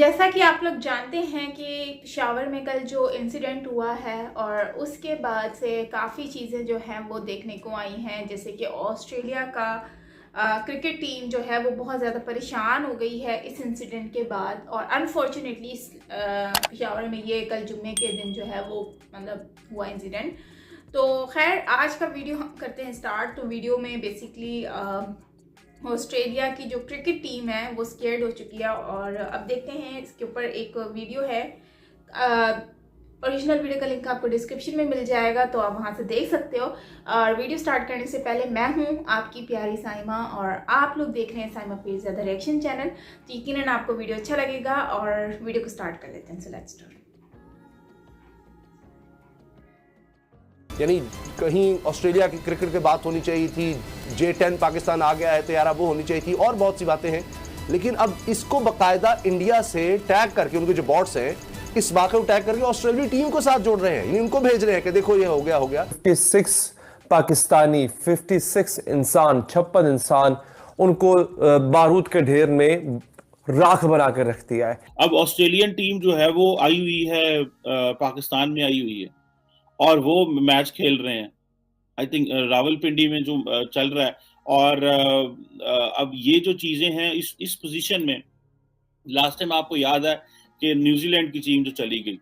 जैसा कि आप लोग जानते हैं कि पेशावर में कल जो इंसिडेंट हुआ है और उसके बाद से काफ़ी चीज़ें जो हैं वो देखने को आई हैं, जैसे कि ऑस्ट्रेलिया का क्रिकेट टीम जो है वो बहुत ज़्यादा परेशान हो गई है इस इंसिडेंट के बाद। और अनफॉर्चुनेटली पेशावर में ये कल जुम्मे के दिन जो है वो मतलब हुआ इंसिडेंट। तो खैर आज का वीडियो हम करते हैं स्टार्ट। तो वीडियो में बेसिकली ऑस्ट्रेलिया की जो क्रिकेट टीम है वो स्केर्ड हो चुकी है और अब देखते हैं इसके ऊपर एक वीडियो है। ओरिजिनल वीडियो का लिंक आपको डिस्क्रिप्शन में मिल जाएगा, तो आप वहां से देख सकते हो। और वीडियो स्टार्ट करने से पहले मैं हूं आपकी प्यारी साइमा और आप लोग देख रहे हैं Saima page the direction channel. तो यकीनन आपको वीडियो अच्छा लगेगा और वीडियो को स्टार्ट कर लेते हैं। So let's start. यानी कहीं ऑस्ट्रेलिया की क्रिकेट की बात होनी चाहिए थी, J10 पाकिस्तान आ गया है तो यार वो होनी चाहिए थी और बहुत सी बातें हैं, लेकिन अब इसको बकायदा इंडिया से टैग करके उनके जो बॉट्स हैं इस बात को टैग करके ऑस्ट्रेलिया टीम को साथ जोड़ रहे हैं, यानी उनको भेज रहे हैं कि देखो ये हो गया 56 पाकिस्तानी 56 इंसान 56 इंसान उनको बारूद के ढेर में राख बना कर रख दिया है। अब ऑस्ट्रेलियन टीम जो है वो आई हुई है, पाकिस्तान में आई हुई है और वो मैच खेल रहे हैं। आई थिंक रावलपिंडी में जो चल रहा है। और अब ये जो चीजें हैं इस पोजीशन में लास्ट टाइम आपको याद है कि न्यूजीलैंड की टीम जो चली गई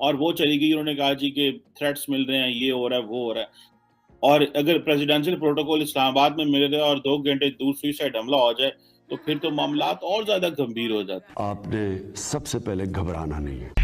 और वो चली गई, उन्होंने कहा जी कि थ्रेट्स मिल रहे हैं, ये हो रहा है वो हो रहा है। और अगर प्रेसिडेंशियल प्रोटोकॉल इस्लामाबाद में मिल रहा है और 2 घंटे दूर सुसाइड हमला हो जाए तो फिर तो मामला और ज्यादा गंभीर हो जाते हैं। आपने सबसे पहले घबराना नहीं है।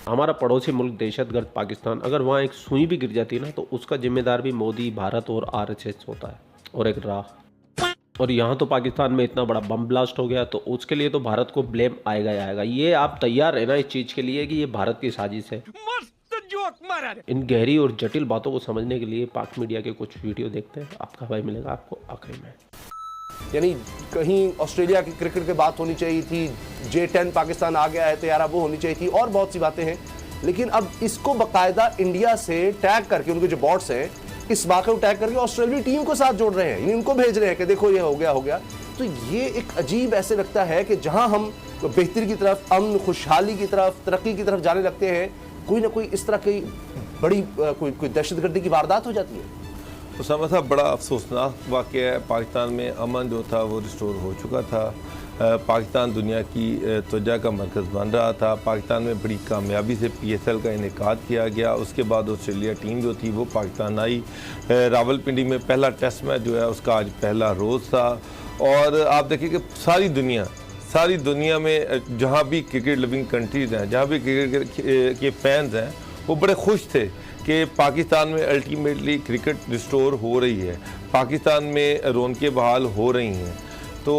हमारा पड़ोसी मुल्क दहशतगर्द पाकिस्तान, अगर वहाँ एक सुई भी गिर जाती है ना तो उसका जिम्मेदार भी मोदी, भारत और आरएसएस होता है और एक राह। और यहाँ तो पाकिस्तान में इतना बड़ा बम ब्लास्ट हो गया तो उसके लिए तो भारत को ब्लेम आएगा ही आएगा। ये आप तैयार है ना इस चीज़ के लिए कि ये भारत की साजिश है। इन गहरी और जटिल बातों को समझने के लिए पाक मीडिया के कुछ वीडियो देखते हैं, आपका भाई मिलेगा आपको आखिरी में। यानी कहीं ऑस्ट्रेलिया की क्रिकेट की बात होनी चाहिए थी, J10 पाकिस्तान आ गया है तो यार वो होनी चाहिए थी और बहुत सी बातें हैं, लेकिन अब इसको बकायदा इंडिया से टैग करके उनके जो बॉट्स हैं इस बात को टैग करके ऑस्ट्रेलिया टीम को साथ जोड़ रहे हैं, यानी उनको भेज रहे हैं कि देखो ये हो गया। तो ये एक अजीब ऐसे लगता है कि जहां हम बेहतरी की तरफ, अमन खुशहाली की तरफ, तरक्की की तरफ जाने लगते हैं, कोई ना कोई इस तरह की बड़ी कोई दहशतगर्दी की वारदात हो जाती है। उसामा साहब, बड़ा अफसोसनाक वाक़या है। पाकिस्तान में अमन जो था वो रिस्टोर हो चुका था। पाकिस्तान दुनिया की तवज्जो का मरकज़ बन रहा था। पाकिस्तान में बड़ी कामयाबी से PSL का इनेकाद किया गया। उसके बाद ऑस्ट्रेलिया टीम जो थी वो पाकिस्तान आई। रावलपिंडी में पहला टेस्ट मैच जो है उसका आज पहला रोज़ था। और आप देखिए कि सारी दुनिया में जहाँ भी क्रिकेट लविंग कंट्रीज़ हैं, जहाँ भी क्रिकेट के फैंस हैं, वो बड़े खुश थे कि पाकिस्तान में अल्टीमेटली क्रिकेट रिस्टोर हो रही है, पाकिस्तान में रौनकें बहाल हो रही हैं। तो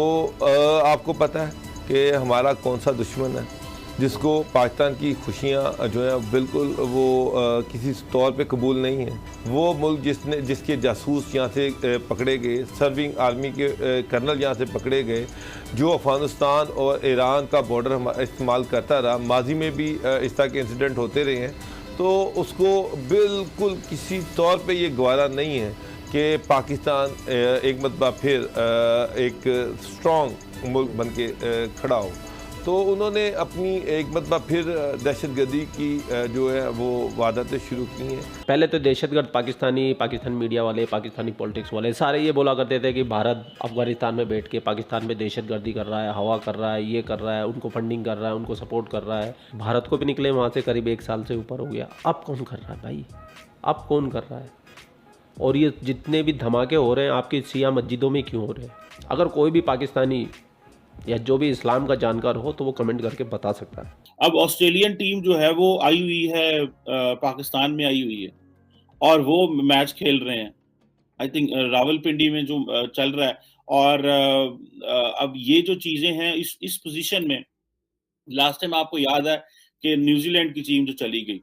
आपको पता है कि हमारा कौन सा दुश्मन है जिसको पाकिस्तान की खुशियाँ जो है बिल्कुल वो किसी तौर पे कबूल नहीं है। वो मुल्क जिसके जासूस यहाँ से पकड़े गए, सर्विंग आर्मी के कर्नल यहाँ से पकड़े गए, जो अफ़गानिस्तान और ईरान का बॉर्डर इस्तेमाल करता रहा, माजी में भी इस तरह के इंसिडेंट होते रहे हैं, तो उसको बिल्कुल किसी तौर पे ये गवारा नहीं है कि पाकिस्तान एक मरतबा फिर एक स्ट्रॉन्ग मुल्क बन के खड़ा हो। तो उन्होंने अपनी एक मरतबा फिर दहशतगर्दी की जो है वो वारदातें शुरू की हैं। पहले तो दहशतगर्द पाकिस्तानी मीडिया वाले, पाकिस्तानी पॉलिटिक्स वाले सारे ये बोला करते थे कि भारत अफगानिस्तान में बैठ के पाकिस्तान में दहशतगर्दी कर रहा है, हवा कर रहा है, ये कर रहा है, उनको फंडिंग कर रहा है, उनको सपोर्ट कर रहा है। भारत को भी निकले वहाँ से करीब 1 साल से ऊपर हो गया। अब कौन कर रहा है भाई, अब कौन कर रहा है? और ये जितने भी धमाके हो रहे हैं आपकी शिया मस्जिदों में क्यों हो रहे हैं? अगर कोई भी पाकिस्तानी या जो भी इस्लाम का जानकार हो तो वो कमेंट करके बता सकता है। अब ऑस्ट्रेलियन टीम जो है वो आई हुई है, पाकिस्तान में आई हुई है और वो मैच खेल रहे हैं। आई थिंक रावलपिंडी में जो चल रहा है। और अब ये जो चीजें हैं इस पोजीशन में लास्ट टाइम आपको याद है कि न्यूजीलैंड की टीम जो चली गई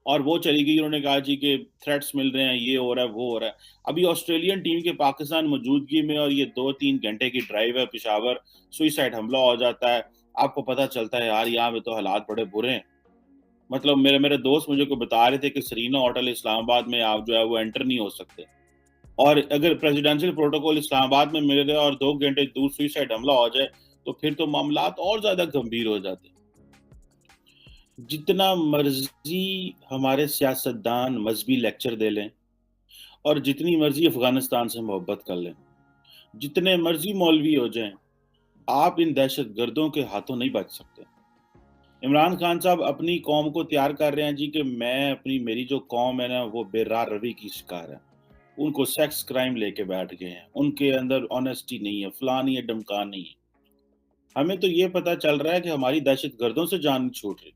और वो चली गई। उन्होंने कहा जी कि थ्रेट्स मिल रहे हैं, ये हो रहा है, वो हो रहा है। अभी ऑस्ट्रेलियन टीम के पाकिस्तान मौजूदगी में और ये 2-3 घंटे की ड्राइव है पेशावर, सुइसाइड हमला हो जाता है। आपको पता चलता है यार यहाँ पे तो हालात बड़े बुरे हैं। मतलब मेरे दोस्त मुझे को बता रहे थे कि सरीना होटल इस्लामाबाद में आप जो है वो एंटर नहीं हो सकते, और अगर प्रेसिडेंशियल प्रोटोकॉल इस्लामाबाद में मिल रहे और 2 घंटे दूर सुइसाइड हमला हो जाए तो फिर तो मामलात और ज्यादा गंभीर हो जाते। जितना मर्जी हमारे सियासतदान मजहबी लेक्चर दे लें और जितनी मर्जी अफगानिस्तान से मोहब्बत कर लें, जितने मर्जी मौलवी हो जाएं, आप इन दहशतगर्दों के हाथों नहीं बच सकते। इमरान खान साहब अपनी कौम को तैयार कर रहे हैं जी कि मेरी जो कौम है ना वो बेरार रवि की शिकार है। उनको सेक्स क्राइम लेके बैठ गए हैं, उनके अंदर ऑनेस्टी नहीं है, फलां नहीं है, डमकान नहीं है। हमें तो ये पता चल रहा है कि हमारी दहशतगर्दों से जान नहीं छूट रही।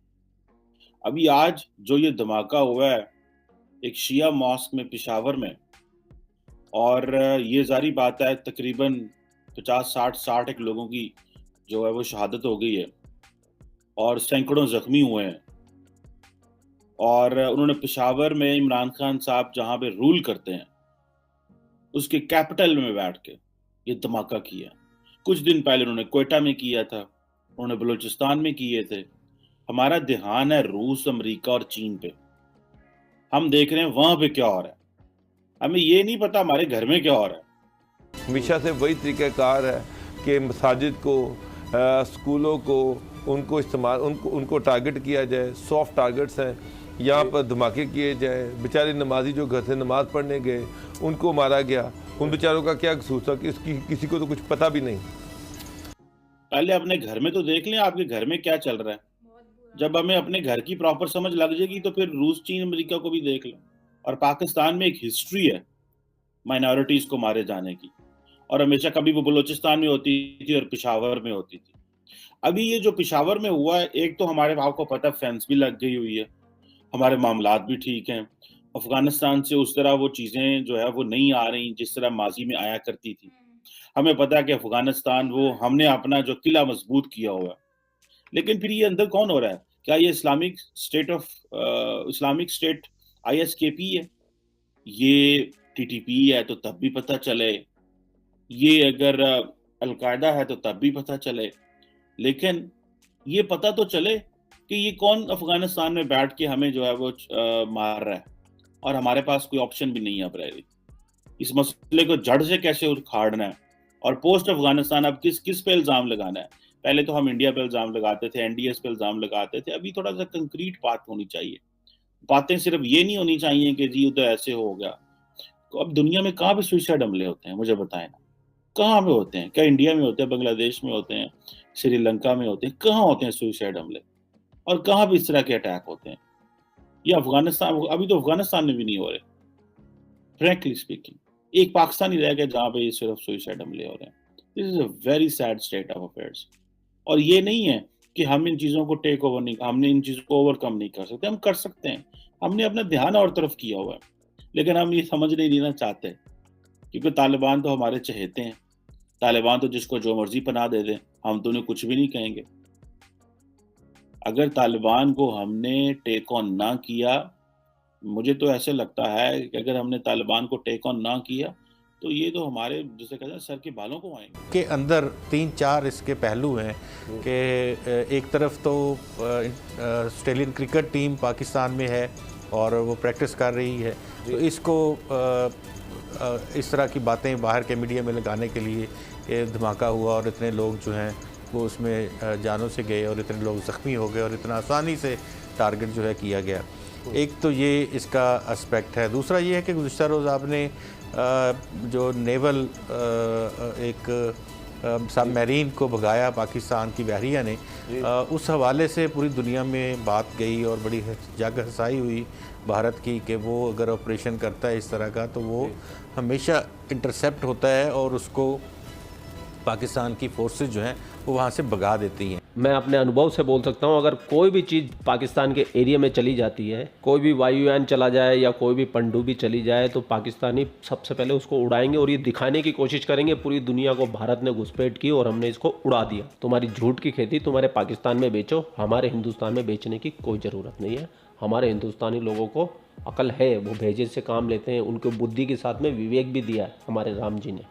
अभी आज जो ये धमाका हुआ है एक शिया मॉस्क में पेशावर में, और ये जारी बात है तकरीबन 50-60 एक लोगों की जो है वो शहादत हो गई है और सैकड़ों जख्मी हुए हैं। और उन्होंने पेशावर में इमरान खान साहब जहां पे रूल करते हैं उसके कैपिटल में बैठ के ये धमाका किया। कुछ दिन पहले उन्होंने क्वेटा में किया था, उन्होंने बलूचिस्तान में किए थे। हमारा ध्यान है रूस, अमेरिका और चीन पे। हम देख रहे हैं वहां पे क्या हो रहा है, हमें ये नहीं पता हमारे घर में क्या हो रहा है। हमेशा से वही तरीक़ाकार है कि मसाजिद को, स्कूलों को, उनको टारगेट किया जाए। सॉफ्ट टारगेट्स हैं, यहाँ पर धमाके किए जाए। बेचारे नमाजी जो घर से नमाज पढ़ने गए उनको मारा गया। उन बेचारों का क्या कसूर था कि किसी को तो कुछ पता भी नहीं। पहले अपने घर में तो देख लें आपके घर में क्या चल रहा है। जब हमें अपने घर की प्रॉपर समझ लग जाएगी तो फिर रूस, चीन, अमेरिका को भी देख लें। और पाकिस्तान में एक हिस्ट्री है माइनॉरिटीज को मारे जाने की, और हमेशा कभी वो बलूचिस्तान में होती थी और पेशावर में होती थी। अभी ये जो पेशावर में हुआ है, एक तो हमारे आपको पता फेंस भी लग गई हुई है, हमारे मामलात भी ठीक हैं। अफगानिस्तान से उस तरह वो चीजें जो है वो नहीं आ रही जिस तरह माजी में आया करती थी। हमें पता है कि अफगानिस्तान वो हमने अपना जो किला मजबूत किया हुआ है, लेकिन फिर ये अंदर कौन हो रहा है? क्या ये इस्लामिक स्टेट ISKP है? ये TTP है तो तब भी पता चले, ये अगर अलकायदा है तो तब भी पता चले, लेकिन ये पता तो चले कि ये कौन अफगानिस्तान में बैठ के हमें जो है वो मार रहा है, और हमारे पास कोई ऑप्शन भी नहीं है अब रह रही। इस मसले को जड़ से कैसे उखाड़ना है, और पोस्ट अफगानिस्तान अब किस पे इल्जाम लगाना है। पहले तो हम इंडिया पे इल्जाम लगाते थे, NDS पे इल्जाम लगाते थे, अभी थोड़ा सा कंक्रीट बात होनी चाहिए। बातें सिर्फ ये नहीं होनी चाहिए कि जी उधर ऐसे हो गया। तो अब दुनिया में कहाँ पे सुइसाइड हमले होते हैं, मुझे बताएं ना, कहाँ पे होते हैं? क्या इंडिया में होते हैं, बांग्लादेश में होते हैं, श्रीलंका में होते हैं? कहाँ होते हैं सुइसाइड हमले, और कहाँ पे इस तरह के अटैक होते हैं? ये अफगानिस्तान, अभी तो अफगानिस्तान में भी नहीं हो रहे फ्रैंकली स्पीकिंग। एक पाकिस्तान ही रह गया जहाँ पे सिर्फ सुइसाइड हमले हो रहे हैं। This is a very sad state of affairs. और ये नहीं है कि हम इन चीज़ों को टेक ओवर नहीं, हमने इन चीज़ों को ओवरकम नहीं कर सकते, हम कर सकते हैं। हमने अपना ध्यान और तरफ किया हुआ है, लेकिन हम ये समझ नहीं लेना चाहते, क्योंकि तालिबान तो हमारे चहेते हैं। तालिबान तो जिसको जो मर्जी पनाह दे दें, हम तो उन्हें कुछ भी नहीं कहेंगे। अगर तालिबान को हमने टेक ऑन ना किया, मुझे तो ऐसे लगता है कि अगर हमने तालिबान को टेक ऑन ना किया तो ये तो हमारे जिसे कहते हैं सर के बालों को आएंगे। के अंदर 3-4 इसके पहलू हैं कि एक तरफ तो ऑस्ट्रेलियन क्रिकेट टीम पाकिस्तान में है और वो प्रैक्टिस कर रही है, तो इसको इस तरह की बातें बाहर के मीडिया में लगाने के लिए कि धमाका हुआ और इतने लोग जो हैं वो उसमें जानों से गए और इतने लोग ज़ख्मी हो गए और इतना आसानी से टारगेट जो है किया गया। एक तो ये इसका एस्पेक्ट है। दूसरा ये है कि गुज़िश्ता रोज़ आपने जो नेवल एक सबमरीन को भगाया पाकिस्तान की बहरिया ने, उस हवाले से पूरी दुनिया में बात गई और बड़ी जग हंसाई हुई भारत की कि वो अगर ऑपरेशन करता है इस तरह का तो वो हमेशा इंटरसेप्ट होता है और उसको पाकिस्तान की फोर्सेस जो हैं वो वहाँ से भगा देती हैं। मैं अपने अनुभव से बोल सकता हूँ, अगर कोई भी चीज़ पाकिस्तान के एरिया में चली जाती है, कोई भी वायुयान चला जाए या कोई भी पनडुब्बी चली जाए, तो पाकिस्तानी सबसे पहले उसको उड़ाएंगे और ये दिखाने की कोशिश करेंगे पूरी दुनिया को, भारत ने घुसपैठ की और हमने इसको उड़ा दिया। तुम्हारी झूठ की खेती तुम्हारे पाकिस्तान में बेचो, हमारे हिंदुस्तान में बेचने की कोई ज़रूरत नहीं है। हमारे हिंदुस्तानी लोगों को अकल है, वो भेजे से काम लेते हैं, उनको बुद्धि के साथ में विवेक भी दिया है हमारे राम जी ने।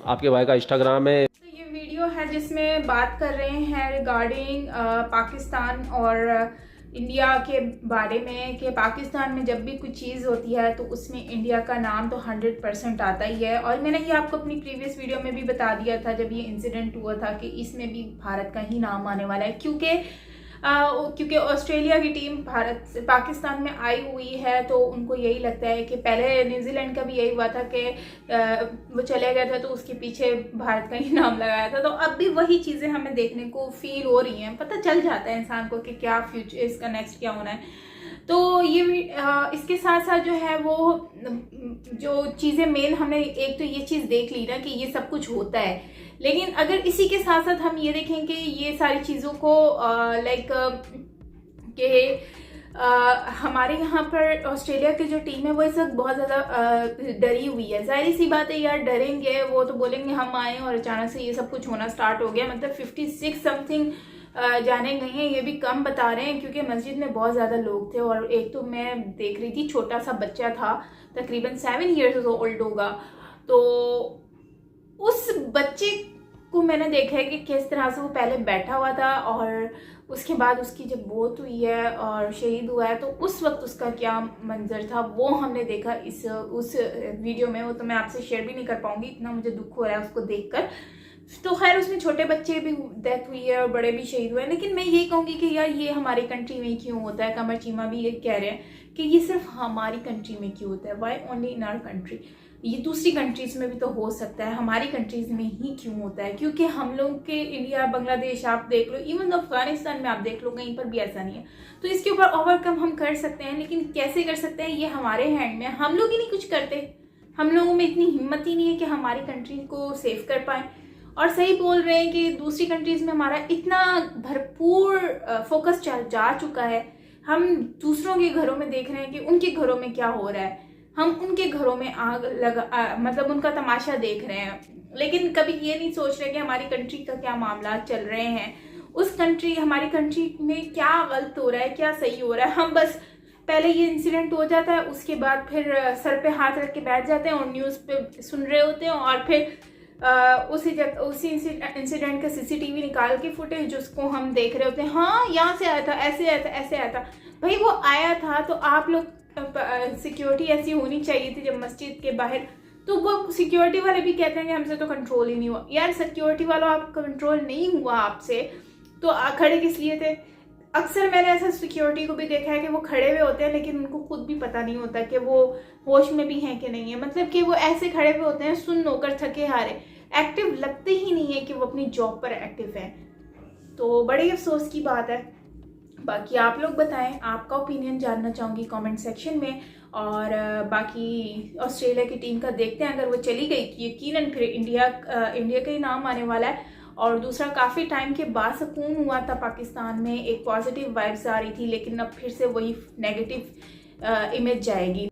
आपके भाई का इंस्टाग्राम है। तो ये वीडियो है जिसमें बात कर रहे हैं रिगार्डिंग पाकिस्तान और इंडिया के बारे में कि पाकिस्तान में जब भी कुछ चीज़ होती है तो उसमें इंडिया का नाम तो 100% आता ही है। और मैंने ये आपको अपनी प्रीवियस वीडियो में भी बता दिया था जब ये इंसिडेंट हुआ था कि इसमें भी भारत का ही नाम आने वाला है, क्योंकि ऑस्ट्रेलिया की टीम पाकिस्तान में आई हुई है तो उनको यही लगता है कि पहले न्यूजीलैंड का भी यही हुआ था कि वो चले गया था तो उसके पीछे भारत का ही नाम लगाया था। तो अब भी वही चीज़ें हमें देखने को फील हो रही हैं, पता चल जाता है इंसान को कि क्या फ्यूचर, इसका नेक्स्ट क्या होना है। तो ये इसके साथ साथ जो है वो जो चीज़ें मेन हमने एक तो ये चीज़ देख ली ना कि ये सब कुछ होता है, लेकिन अगर इसी के साथ साथ हम ये देखें कि ये सारी चीज़ों को हमारे यहाँ पर ऑस्ट्रेलिया की जो टीम है वो इस वक्त बहुत ज़्यादा डरी हुई है। जाहिर सी बात है यार, डरेंगे, वो तो बोलेंगे हम आए और अचानक से ये सब कुछ होना स्टार्ट हो गया। मतलब 56 समथिंग जाने गए हैं, ये भी कम बता रहे हैं क्योंकि मस्जिद में बहुत ज़्यादा लोग थे। और एक तो मैं देख रही थी छोटा सा बच्चा था, तकरीबन 7 years ओल्ड होगा, तो उस बच्चे को मैंने देखा है कि किस तरह से वो पहले बैठा हुआ था और उसके बाद उसकी जब मौत हुई है और शहीद हुआ है तो उस वक्त उसका क्या मंजर था वो हमने देखा उस वीडियो में। वो तो मैं आपसे शेयर भी नहीं कर पाऊंगी, इतना मुझे दुख हो रहा है उसको देखकर। तो खैर उसमें छोटे बच्चे भी डेथ हुई है और बड़े भी शहीद हुए हैं, लेकिन मैं ये कहूँगी कि यार ये हमारी कंट्री में क्यों होता है। कमर चीमा भी ये कह रहे हैं कि ये सिर्फ हमारी कंट्री में क्यों होता है, why only in our country. ये दूसरी कंट्रीज़ में भी तो हो सकता है, हमारी कंट्रीज़ में ही क्यों होता है? क्योंकि हम लोग के इंडिया, बांग्लादेश आप देख लो, इवन अफगानिस्तान में आप देख लो, कहीं पर भी ऐसा नहीं है। तो इसके ऊपर ओवरकम हम कर सकते हैं, लेकिन कैसे कर सकते हैं ये हमारे हैंड में। हम लोग ही नहीं कुछ करते, हम लोगों में इतनी हिम्मत ही नहीं है कि हमारी कंट्री को सेव कर पाएँ। और सही बोल रहे हैं कि दूसरी कंट्रीज़ में हमारा इतना भरपूर फोकस जा चुका है, हम दूसरों के घरों में देख रहे हैं कि उनके घरों में क्या हो रहा है, हम उनके घरों में आग लगा मतलब उनका तमाशा देख रहे हैं, लेकिन कभी ये नहीं सोच रहे कि हमारी कंट्री का क्या मामला चल रहे हैं, हमारी कंट्री में क्या गलत हो रहा है, क्या सही हो रहा है। हम बस पहले ये इंसिडेंट हो जाता है, उसके बाद फिर सर पे हाथ रख के बैठ जाते हैं और न्यूज़ पे सुन रहे होते हैं और फिर उसी इंसिडेंट का सीसीटीवी निकाल के फुटेज जिसको हम देख रहे होते हैं, हाँ यहाँ से आया था, ऐसे आया था, ऐसे आया था। भाई वो आया था तो आप लोग सिक्योरिटी ऐसी होनी चाहिए थी जब मस्जिद के बाहर, तो वो सिक्योरिटी वाले भी कहते हैं कि हमसे तो कंट्रोल ही नहीं हुआ। यार सिक्योरिटी वालों आप कंट्रोल नहीं हुआ आपसे तो खड़े किस लिए थे? अक्सर मैंने ऐसा सिक्योरिटी को भी देखा है कि वो खड़े हुए होते हैं लेकिन उनको खुद भी पता नहीं होता कि वो होश में भी हैं कि नहीं है। मतलब कि वो ऐसे खड़े हुए होते हैं सुन्न होकर, थके हारे, एक्टिव लगते ही नहीं है कि वो अपनी जॉब पर एक्टिव है। तो बड़े अफसोस की बात है। बाकी आप लोग बताएं, आपका ओपिनियन जानना चाहूँगी कमेंट सेक्शन में। और बाकी ऑस्ट्रेलिया की टीम का देखते हैं, अगर वो चली गई यकीनन फिर इंडिया का ही नाम आने वाला है। और दूसरा, काफ़ी टाइम के बाद सुकून हुआ था पाकिस्तान में, एक पॉजिटिव वाइब्स आ रही थी, लेकिन अब फिर से वही नेगेटिव इमेज जाएगी।